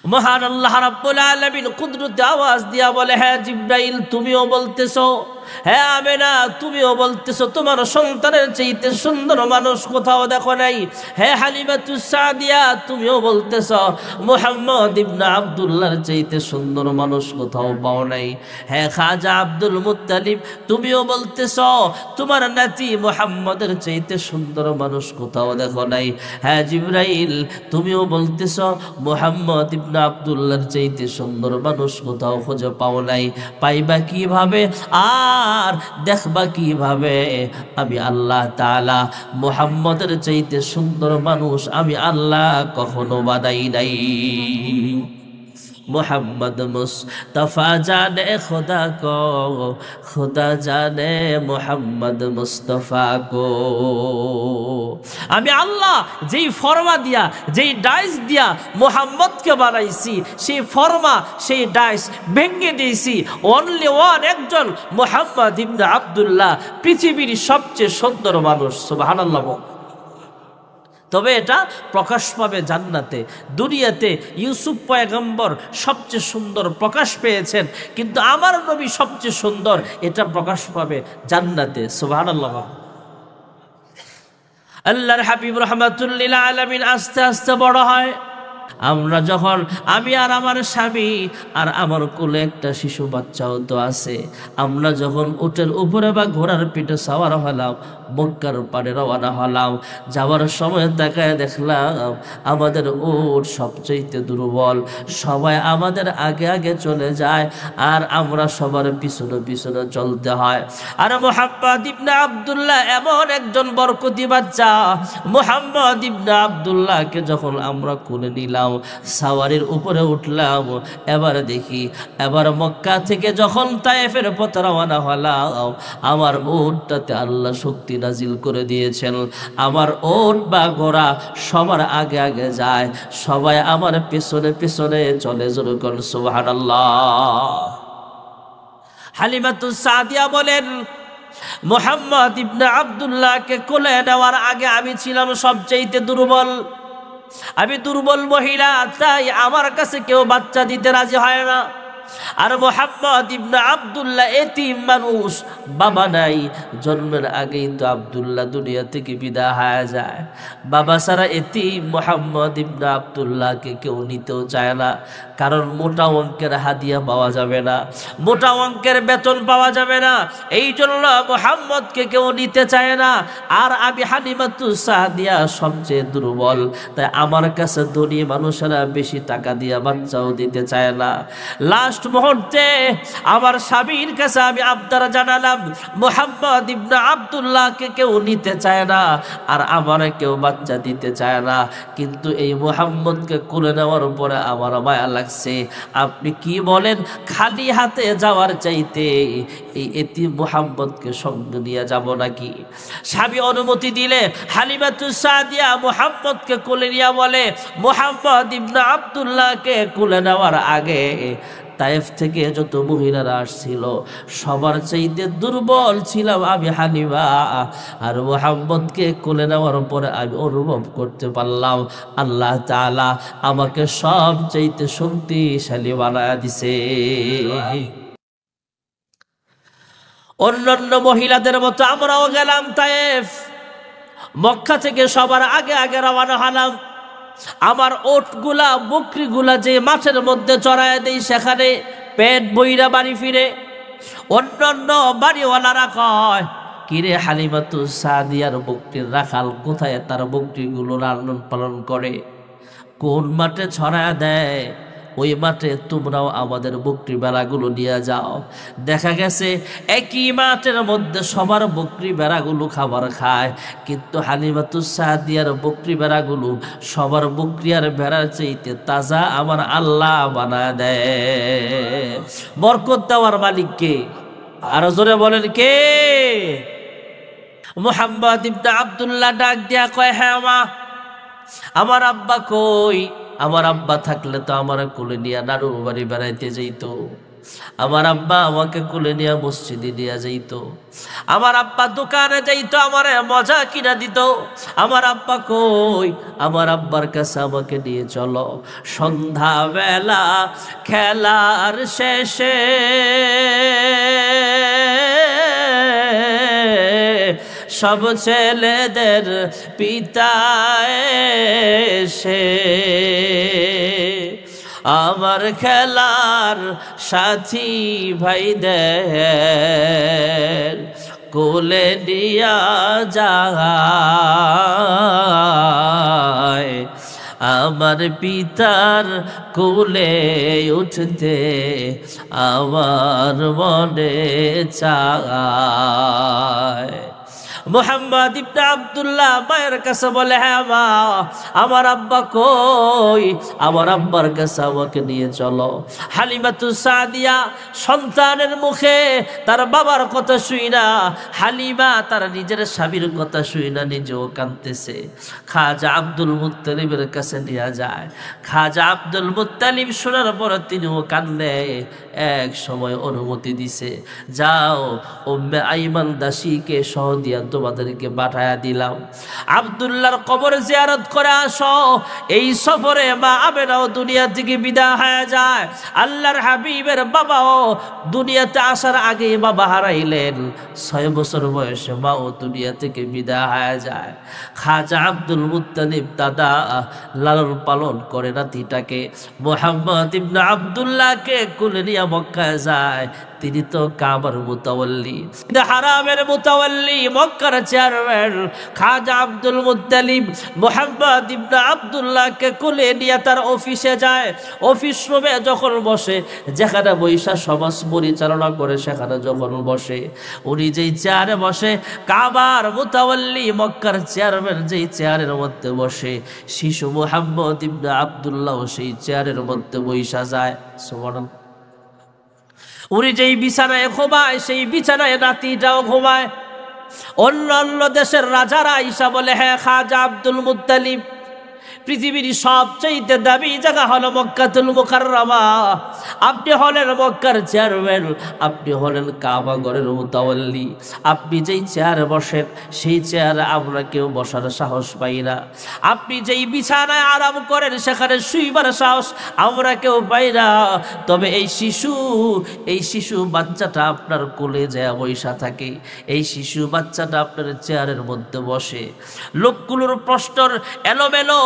মহান আল্লাহ রাব্বুল আলামিন কুদরতে আওয়াজ দিয়া বলে, হ্যাঁ জিবরাইল তুমিও বলতেছো, হ্যাঁ আমেনা তুমিও বলতেছো তোমার সন্তানের চাইতে সুন্দর মানুষ কোথাও দেখো নাই। হ্যাঁ হালিমাতুস সাদিয়া তুমিও বলতেছো মুহাম্মদ ইবনে আব্দুল্লাহর চাইতে সুন্দর মানুষ কোথাও পাও নাই। হ্যাঁ খাজা আব্দুল মুত্তালিব তুমিও বলতেছো তোমার নাতি মুহাম্মদের চাইতে সুন্দর মানুষ কোথাও দেখো নাই। হ্যাঁ জিবরাইল তুমিও বলতেছো মুহাম্মদ ইবনে আব্দুল্লাহর চাইতে সুন্দর মানুষ কোথাও খুঁজে পাও নাই। পাইবা কিভাবে আর দেখবা কিভাবে? আমি আল্লাহ তাআলা মুহাম্মদের চাইতে সুন্দর মানুষ আমি আল্লাহ কখনো বানাই নাই। मोहम्मद मुस्तफ़ा जाने खुदा को, खुदा जाने मोहम्मद मुस्तफ़ा को। আমি আল্লাহ যেই ফরমা দিয়া যেই ডাইস দিয়া মুহাম্মদকে বানাইছি, সেই ফরমা সেই ডাইস ভেঙে দিয়েছি। অনলি ওয়ান একজন মুহাম্মদ ইবনে আব্দুল্লাহ পৃথিবীর সবচেয়ে সুন্দর মানুষ। সুবহানাল্লাহ। তবে এটা প্রকাশ পাবে জান্নাতে। দুনিয়াতে ইউসুফ পয়গম্বর সবচেয়ে সুন্দর প্রকাশ পেয়েছেন, কিন্তু আমার নবী সবচেয়ে সুন্দর, এটা প্রকাশ পাবে জান্নাতে। সুবহানাল্লাহ। আল্লাহর হাবিব রাহমাতুল লিল আলামিন আস্তে আস্তে বড় হয়। আমরা যখন আমি আর আমার স্বামী আর আমার কোলে একটা শিশু বাচ্চাও তো আছে, আমরা যখন উটের উপরে বা ঘোড়ার পিঠে সাওয়ার হলাম, মক্কার পাড়ে রওনা হলাম, যাওয়ার সময় তাকায় দেখলাম আমাদের উট সবচেয়ে দুর্বল। সবাই আমাদের আগে আগে চলে যায় আর আমরা সবার পিছনে পিছনে চলতে হয়। আর মুহাম্মদ ইবনে আব্দুল্লাহ এমন একজন বরকতি বাচ্চা, মুহাম্মদ ইবনে আব্দুল্লাহকে যখন আমরা কোলে নিলাম, সাওয়ারির উপরে উঠলাম, এবার দেখি এবার মক্কা থেকে যখন তায়েফের পথে রওনা হলাম, আমার উটটাতে আল্লাহ শক্তি নাজিল করে দিয়েছেন। আমার উট বা ঘোড়া সবার আগে আগে যায়, সবাই আমার পেছনে পেছনে চলে। জোরে কোন সুবহানাল্লাহ। হালিমাতুস সাদিয়া বলেন, মুহাম্মদ ইবনে আব্দুল্লাহকে কোলে নেওয়ার আগে আমি ছিলাম সবচেয়ে দুর্বল। আমি দুর্বল মহিলা, তাই আমার কাছে কেউ বাচ্চা দিতে রাজি হয় না। আর মুহাম্মদ ইবনে আব্দুল্লাহ এতিম মানুষ, বাবা নাই। জন্মের আগেই তো আব্দুল্লাহ দুনিয়া থেকে বিদায় হয়ে যায়। বাবা ছাড়া এতিম মুহাম্মদ ইবনে আব্দুল্লাহকে কেউ নিতেও চায় না, কারণ মোটা অঙ্কের হাদিয়া পাওয়া যাবে না, মোটা অঙ্কের বেতন পাওয়া যাবে না, এই জন্য মুহাম্মদকে কেউ নিতে চায় না। আর আমি হালিমাতুস সাদিয়া সবচেয়ে দুর্বল, তাই আমার কাছে ধনী মানুষেরা বেশি টাকা দিয়ে বাচ্চাও দিতে চায় না। লাস্ট মুহূর্তে আমার স্বামীর কাছে আমি আবদার জানালাম, মুহাম্মদ ইবনে আব্দুল্লাহকে কেউ নিতে চায় না আর আমার কেউ বাচ্চা দিতে চায় না, কিন্তু এই মুহাম্মদকে কোলে নেওয়ার পরে আমার মায়া লাগছে। আপনি কি বলেন, খালি হাতে যাওয়ার চাইতে এই এতিম মুহাম্মদকে সঙ্গে নিয়ে যাব নাকি? স্বামী অনুমতি দিলে হালিমাতুস সাদিয়া মুহাম্মদকে কোলে নিয়ে বলে, মুহাম্মদ ইবনে আব্দুল্লাহকে কোলে নেওয়ার আগে তায়েফ থেকে যত মহিলারা আসছিল সবার চাইতে দুর্বল ছিলাম আমি হালিমা। আর মুহাম্মদকে কোলে নেওয়ার পরে আমি অনুভব করতে পারলাম আল্লাহ তাআলা আমাকে সব চাইতে শক্তিশালী বানায়া দিছে। অন্যান্য মহিলাদের মতো আমরাও গেলাম তায়েফ। মক্কা থেকে সবার আগে আগে রওনা হলাম। আমার ওটগুলা বকরিগুলা যে মাঠের মধ্যে চড়ায় দেই, সেখানে পেট বইরা বাড়ি ফিরে। অন্যান্য বাড়িওয়ালারা কয়, কিরে হালিমাতুস সাদিয়ার বকরির রাখাল কোথায়? তার বকরিগুলো লালন পালন করে, কোন মাঠে ছড়ায় দেয়, ওই মাঠে তোমরাও আমাদের বকরি বেড়াগুলো নিয়ে যাও। দেখা গেছে একই মাঠের মধ্যে সবার বকরি বেড়াগুলো খাবার খায়, কিন্তু হালিমাতুস সাদিয়ার বকরি বেড়াগুলো সবার বকরি আর বেড়ার চাইতে তাজা আমার আল্লাহ বানায় দেয়। বরকত দেওয়ার মালিক কে? আরো জোরে বলেন কে? মুহাম্মদ ইবনে আব্দুল্লাহ ডাক দিয়া কয়, হ্যাঁ মা, আমার আব্বা কই? আমার আব্বা থাকলে তো আমার কোলে নিয়ে নানুর বাড়ি বেড়াইতে যেত। আমার আব্বা আমাকে কোলে নিয়ে মসজিদে নিয়ে যাইতো, আমার আব্বা দোকানে যাইতো, আমার মজা কিনা দিত। আমার আব্বা কই, আমার আব্বার কাছে আমাকে নিয়ে চলো। সন্ধ্যাবেলা খেলার শেষে সব ছেলেদের পিতা এসে আমার খেলার সাথী ভাইদের কোলে নিয়া যায়। আমার পিতার কোলে উঠতে আমার মনে চায়। মুহাম্মদ ইবনে আব্দুল্লাহ মায়ের কাছে বলে, হ্যাঁ মা, আমার আব্বা কই, আমার আব্বার কাছে আমাকে নিয়ে চলো। হালিমাতুস সাদিয়া সন্তানের মুখে তার বাবার কথা শুই না, হালিমা তার নিজের স্বামীর কথা শুই না, নিজেও কাঁদতেছে। খাজা আব্দুল মুত্তালিবের কাছে নিয়ে যায়। খাজা আব্দুল মুত্তালিব শোনার পর তিনিও কাঁদলে। এক সময় অনুমতি দিছে, যাও উম্মে আইমান দাসীকে সহ দিয়া তোমাদেরকে পাঠায়া দিলাম, আব্দুল্লাহর কবর জিয়ারত করে আসো। এই সফরে মা আমেনাও দুনিয়া থেকে বিদায় হয়ে যায়। আল্লাহর হাবিবের বাবাও দুনিয়াতে আসার আগে বাবা হারাইলেন। 6 বছর বয়সে মাও দুনিয়া থেকে বিদায় হয়ে যায়। খাজা আব্দুল মুত্তালিব দাদা লালন পালন করে নাতিটাকে। মুহাম্মদ ইবনে আব্দুল্লাহকে কোলে নিয়ে মক্কায় যায়। তিনি তো কাবার মুতাওয়াল্লি, হারামের মুতাওয়াল্লি, মক্কার চেয়ারম্যান। খাজা আব্দুল মুত্তালিব মুহাম্মদ ইবনে আব্দুল্লাহকে কোলে নিয়ে তার অফিসে যায়। অফিস রুমে যখন বসে, যেখানে বৈশা সমাজ পরিচালনা করে, সেখানে যখন বসে, উনি যেই চেয়ারে বসে, কাবার মুতাওয়াল্লি মক্কার চেয়ারম্যান যেই চেয়ারের মধ্যে বসে, শিশু মুহাম্মদ ইবনে আব্দুল্লাহ সেই চেয়ারের মধ্যে বৈশা যায়। সুবহানাল্লাহ। উনি যেই বিছানায় ঘুমায়, সেই বিছানায় নাতিটাও ঘুমায়। অন্য অন্য দেশের রাজারা আইসা বলে, হ্যাঁ খাজা আব্দুল মুত্তালিব, পৃথিবীর সবচেয়ে দামি জায়গা হলো মক্কাতুল মুকাররমা। আপনি হলেন মক্কার চেয়ারম্যান, আপনি হলেন কাবা ঘরের মুতাওয়াল্লি। আপনি যেই চেয়ারে বসেন, সেই চেয়ারে আমরা কেউ বসার সাহস পাই না। আপনি যেই বিছানায় আরাম করেন, সেখানে শুইবার সাহস আমরা কেউ পাই না। তবে এই শিশু বাচ্চাটা আপনার কোলে যায় বৈশা থাকে, এই শিশু বাচ্চাটা আপনার চেয়ারের মধ্যে বসে। লোকগুলোর প্রশ্নর এলোমেলো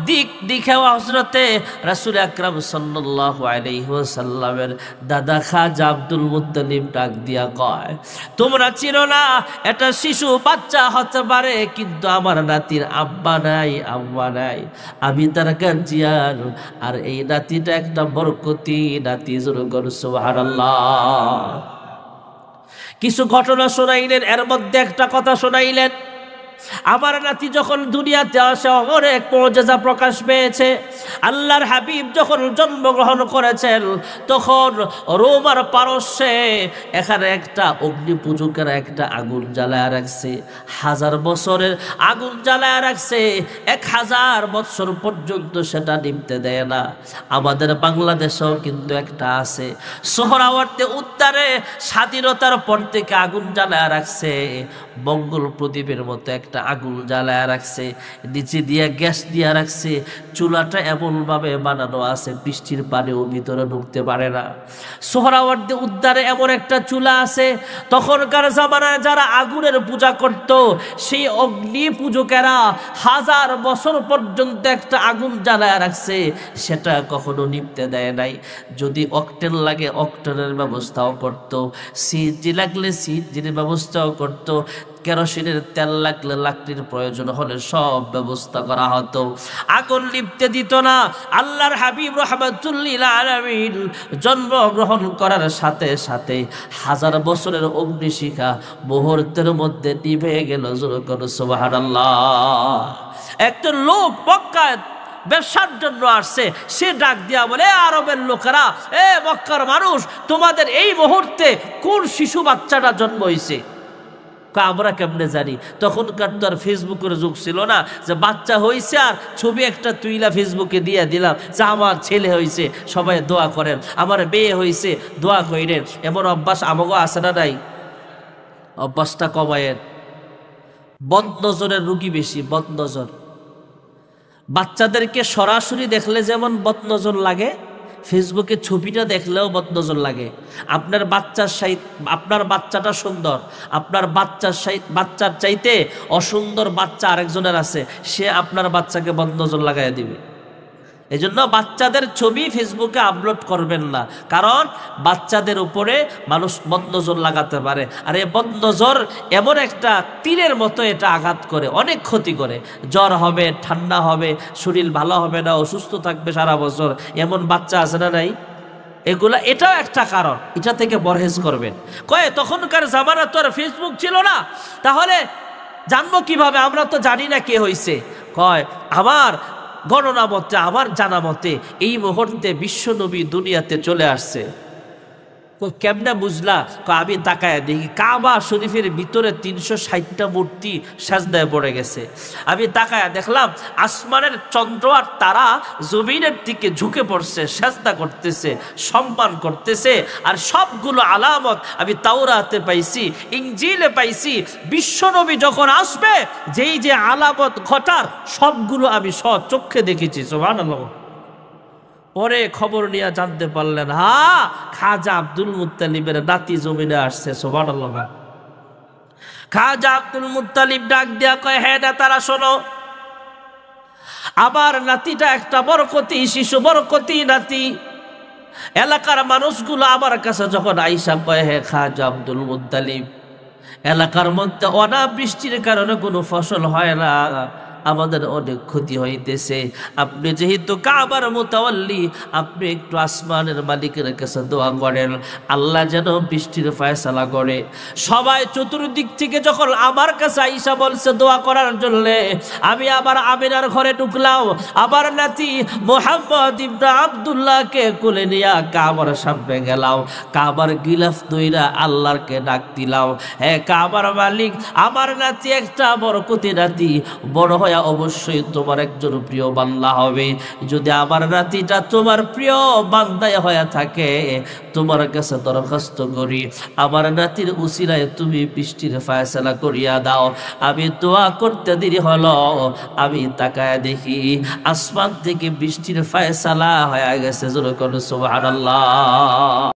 দিক দিকে হযরতে রাসূল আকরাম সাল্লাল্লাহু আলাইহি ওয়াসাল্লামের দাদা খাজা আব্দুল মুত্তালিব ডাক দিয়া কয়, তোমরা চিনো না এটা শিশু বাচ্চা হতে পারে, কিন্তু আমার নাতির আব্বা নাই, আম্মা নাই, আমি তার গার্জিয়ান। আর এই নাতিটা একটা বরকতি নাতি। সুবহানাল্লাহ। কিছু ঘটনা শোনাইলেন, এর মধ্যে একটা কথা শোনাইলেন, আমার নাতি যখন দুনিয়াতে আসে অনেক মুজিজা প্রকাশ পেয়েছে। আল্লাহর হাবিব যখন জন্মগ্রহণ করেছেন, তখন রোমার পারস্যে এখানে একটা অগ্নি পূজকের একটা আগুন জ্বালায় রাখছে। 1000 বছরের আগুন জ্বালায় রাখছে, 1000 বছর পর্যন্ত সেটা নিভতে দেয় না। আমাদের বাংলাদেশেও কিন্তু একটা আছে, সোহরাওয়ার্দী উত্তরে স্বাধীনতার পর থেকে আগুন জ্বালায় রাখছে। মঙ্গল প্রদীপের মতো একটা আগুন জ্বালায় রাখছে, নিচে দিয়ে গ্যাস দিয়ে রাখছে। চুলাটা এমন ভাবে বানানো আছে, বৃষ্টির পানিও ভিতরে ঢুকতে পারে না। সোহরাওয়ার্দী উদ্যানে এমন একটা চুলা আছে, তখনকার জামানায় যারা আগুনের পূজা করত, সেই অগ্নি পূজকেরা 1000 বছর পর্যন্ত একটা আগুন জ্বালায় রাখছে, সেটা কখনো নিভতে দেয় নাই। যদি অক্টেন লাগে অক্টেনের ব্যবস্থাও করত, সিএনজি লাগলে সিএনজির ব্যবস্থাও করত, কেরোসিনের তেল লাগলে লাকড়ির প্রয়োজন হলে সব ব্যবস্থা করা হতো, আগুন লিপতে দিত না। আল্লাহর হাবিব রাহমাতুল্লিল আলামিন জন্মগ্রহণ করার সাথে সাথে 1000 বছরের অগ্নিশিখা মুহূর্তের মধ্যে নিভে গেল। সুবহানাল্লাহ। একটা লোক মক্কায় ব্যবসার জন্য আসছে, সে ডাক দিয়া বলে, আরবের লোকেরা, এ মক্কার মানুষ, তোমাদের এই মুহূর্তে কোন শিশু বাচ্চাটা জন্ম হয়েছে? আমরা কেমনে জানি? তখনকার তো আর ফেসবুকের যুগ ছিল না যে বাচ্চা হয়েছে আর ছবি একটা তুইলা ফেসবুকে দিয়ে দিলাম যে আমার ছেলে হয়েছে, সবাই দোয়া করেন, আমার মেয়ে হয়েছে দোয়া করেন। এমন অভ্যাস আমাকে আছে না নাই? অভ্যাসটা কমায়েন। বদনজরের রুগী বেশি, বদনজর। বাচ্চাদেরকে সরাসরি দেখলে যেমন বদনজর লাগে, ফেসবুকে ছবিটা দেখলেও বদনজর লাগে। আপনার বাচ্চাটা সুন্দর, আপনার বাচ্চার চাইতে অসুন্দর বাচ্চা আরেকজনের আছে, সে আপনার বাচ্চাকে বদনজর লাগাই দিবে। এজন্য বাচ্চাদের ছবি ফেসবুকে আপলোড করবেন না, কারণ বাচ্চাদের উপরে মানুষ বদনজর লাগাতে পারে। আর এই বদনজর এমন একটা তীরের মতো, এটা আঘাত করে, অনেক ক্ষতি করে। জ্বর হবে, ঠান্ডা হবে, শরীর ভালো হবে না, অসুস্থ থাকবে সারা বছর, এমন বাচ্চা আছে না নাই? এটাও একটা কারণ, এটা থেকে পরহেজ করবেন। কয়ে তখনকার জামানা তো আর ফেসবুক ছিল না, তাহলে জানবো কিভাবে? আমরা তো জানি না কে হইছে। কয় আমার গণনা মতে, আমার জানা মতে এই মুহূর্তে বিশ্ব নবী দুনিয়াতে চলে আসছে। কেমনে বুঝলা? আমি তাকায় দেখি কাবা শরীফের ভিতরে 360টা মূর্তি সাজদায় পড়ে গেছে। আমি তাকায় দেখলাম আসমানের চন্দ্র আর তারা জমিনের দিকে ঝুঁকে পড়ছে, সাজদা করতেছে, সম্মান করতেছে। আর সবগুলো আলামত আমি তাওরাতে পাইছি, ইনজিলে পাইছি। বিশ্বনবী যখন আসবে যেই যে আলামত ঘটার সবগুলো আমি স্বচক্ষে দেখেছি। সুবহানাল্লাহ। পরে খবর নিয়ে জানতে পারলেন, খাজা আব্দুল মুত্তালিবের নাতি জমিনে আসছে। সুবহানাল্লাহ। খাজা আব্দুল মুত্তালিব ডাক দিয়া কয়, হ্যাঁ নেতারা শোনো, আমার নাতিটা একটা বরকতি শিশু, বরকতি নাতি। এলাকার মানুষগুলো আমার কাছে যখন আইসা কয়, হে খাজা আব্দুল মুত্তালিব, এলাকার মধ্যে অনাবৃষ্টির কারণে কোনো ফসল হয় না, আমাদের অনেক ক্ষতি হইতেছে। আপনি যেহেতু কাবার মুতাওয়াল্লি, আপনি একটু আসমানের মালিকের কাছে দোয়া করেন, আল্লাহ যেন বৃষ্টির ফয়সালা করে। সবাই চতুর্দিক থেকে যখন আমার কাছে আইসা বলছে দোয়া করার জন্য, আমি আবার আমিনার ঘরে ঢুকলাম, আবার নাতি মুহাম্মদ ইবনে আব্দুল্লাহকে কোলে নিয়ে কাবার সামনে গেলাম, কাবার গিলাফ দইরা আল্লাহকে ডাক দিলাম, হে কাবার মালিক, আমার নাতি একটা বরকতি নাতি, বড় হয় অবশ্যই তোমার একজন প্রিয় বান্দা হবে। যদি আমার নাতিটা তোমার প্রিয় বান্দায় হয়ে থাকে, তোমার কাছে দরখাস্ত করি, আমার নাতির উসিলায় তুমি বৃষ্টির ফয়সালা করিয়া দাও। আমি দোয়া করতে দেরি হলো, আমি তাকায় দেখি আসমান থেকে বৃষ্টির ফয়সালা হয়ে গেছে। জোরে করে সুবহানাল্লাহ।